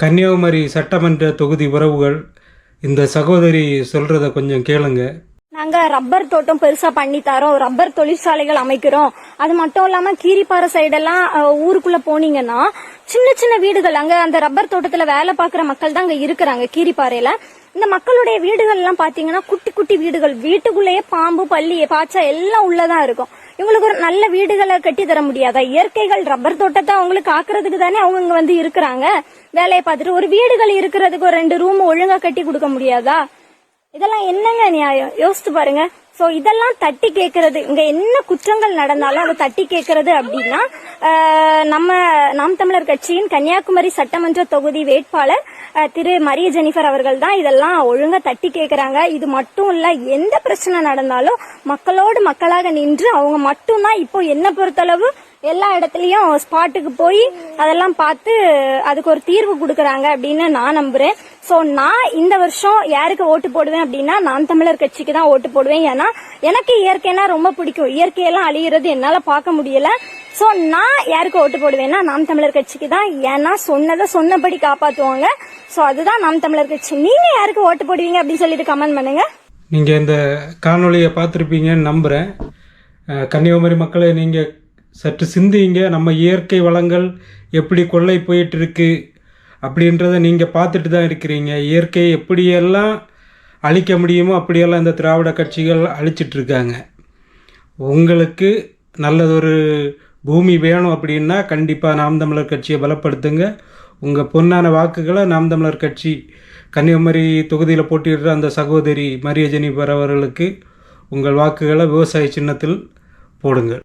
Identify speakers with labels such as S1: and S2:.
S1: கன்னியாகுமரி சட்டமன்ற தொகுதி உறவுகள் இந்த சகோதரி சொல்கிறத கொஞ்சம் கேளுங்க.
S2: நாங்கள் ரப்பர் தோட்டம் பெருசாக பண்ணி தரோம், ரப்பர் தொழிற்சாலைகள் அமைக்கிறோம். அது மட்டும் இல்லாமல் கீரிப்பாறை சைடெல்லாம் ஊருக்குள்ளே போனீங்கன்னா சின்ன சின்ன வீடுகள், அங்கே அந்த ரப்பர் தோட்டத்தில் வேலை பார்க்குற மக்கள் தான் அங்கே இருக்கிறாங்க கீரிப்பாறையில். இந்த மக்களுடைய வீடுகள் எல்லாம் பாத்தீங்கன்னா குட்டி குட்டி வீடுகள், வீட்டுக்குள்ளேயே பாம்பு பல்லி பாச்சா எல்லாம் உள்ளதான் இருக்கும். இவங்களுக்கு ஒரு நல்ல வீடுகளை கட்டி தர முடியாதா? இயற்கைகள் ரப்பர் தோட்டத்தை அவங்களுக்கு ஆக்குறதுக்கு தானே அவங்க இங்க வந்து இருக்கிறாங்க, வேலையை பார்த்துட்டு. ஒரு வீடுகள் இருக்கிறதுக்கு ஒரு 2 ரூம் ஒழுங்கா கட்டி கொடுக்க முடியாதா? இதெல்லாம் என்னங்க நியாயம்? யோசித்து பாருங்க. சோ இதெல்லாம் தட்டி கேட்கறது, இங்க என்ன குற்றங்கள் நடந்தாலும் அதை தட்டி கேட்கறது அப்படின்னா நம்ம நாம் தமிழர் கட்சியின் கன்னியாகுமரி சட்டமன்ற தொகுதி வேட்பாளர் திரு மரிய ஜெனிஃபர் அவர்கள் தான் இதெல்லாம் ஒழுங்கா தட்டி கேட்கறாங்க. இது மட்டும் இல்ல, எந்த பிரச்சனை நடந்தாலும் மக்களோடு மக்களாக நின்று அவங்க மட்டும்தான் இப்போ என்ன பொறுத்தளவு எல்லா இடத்துலயும் ஸ்பாட்டுக்கு போய் அதெல்லாம் பார்த்து அதுக்கு ஒரு தீர்வு கொடுக்கறாங்க அப்படின்னு நான் நம்புறேன். சோ நான் இந்த வருஷம் யாருக்கு ஓட்டு போடுவேன் அப்படின்னா நாம் தமிழர் கட்சிக்கு தான் ஓட்டு போடுவேன். ஏன்னா எனக்கு இயற்கைனா ரொம்ப பிடிக்கும். இயற்கையெல்லாம் அழிகிறது என்னால பார்க்க முடியல. சோ நான் யாருக்கு ஓட்டு போடுவேன்னா நாம் தமிழர் கட்சிக்கு தான். ஏன்னா சொன்னதை சொன்னபடி காப்பாத்துவாங்க. சோ அதுதான் நாம் தமிழர் கட்சி. நீங்க யாருக்கு ஓட்டு போடுவீங்க அப்படின்னு சொல்லிட்டு கமெண்ட் பண்ணுங்க.
S1: நீங்க இந்த காணொலியை பார்த்துருப்பீங்கன்னு நம்புறேன். கன்னியாகுமரி மக்களை நீங்க சற்று சிந்திங்க. நம்ம இயற்கை வளங்கள் எப்படி கொள்ளை போயிட்டு இருக்கு அப்படின்றத நீங்கள் பார்த்துட்டு தான் இருக்கிறீங்க. இயற்கையை எப்படியெல்லாம் அழிக்க முடியுமோ அப்படியெல்லாம் இந்த திராவிட கட்சிகள் அழிச்சிட்ருக்காங்க. உங்களுக்கு நல்லதொரு பூமி வேணும் அப்படின்னா கண்டிப்பாக நாம் தமிழர் கட்சியை பலப்படுத்துங்க. உங்கள் பொன்னான வாக்குகளை நாம் தமிழர் கட்சி கன்னியாகுமரி தொகுதியில் போட்டியிடுற அந்த சகோதரி மரிய ஜெனிஃபர் அவர்களுக்கு உங்கள் வாக்குகளை விவசாய சின்னத்தில் போடுங்கள்.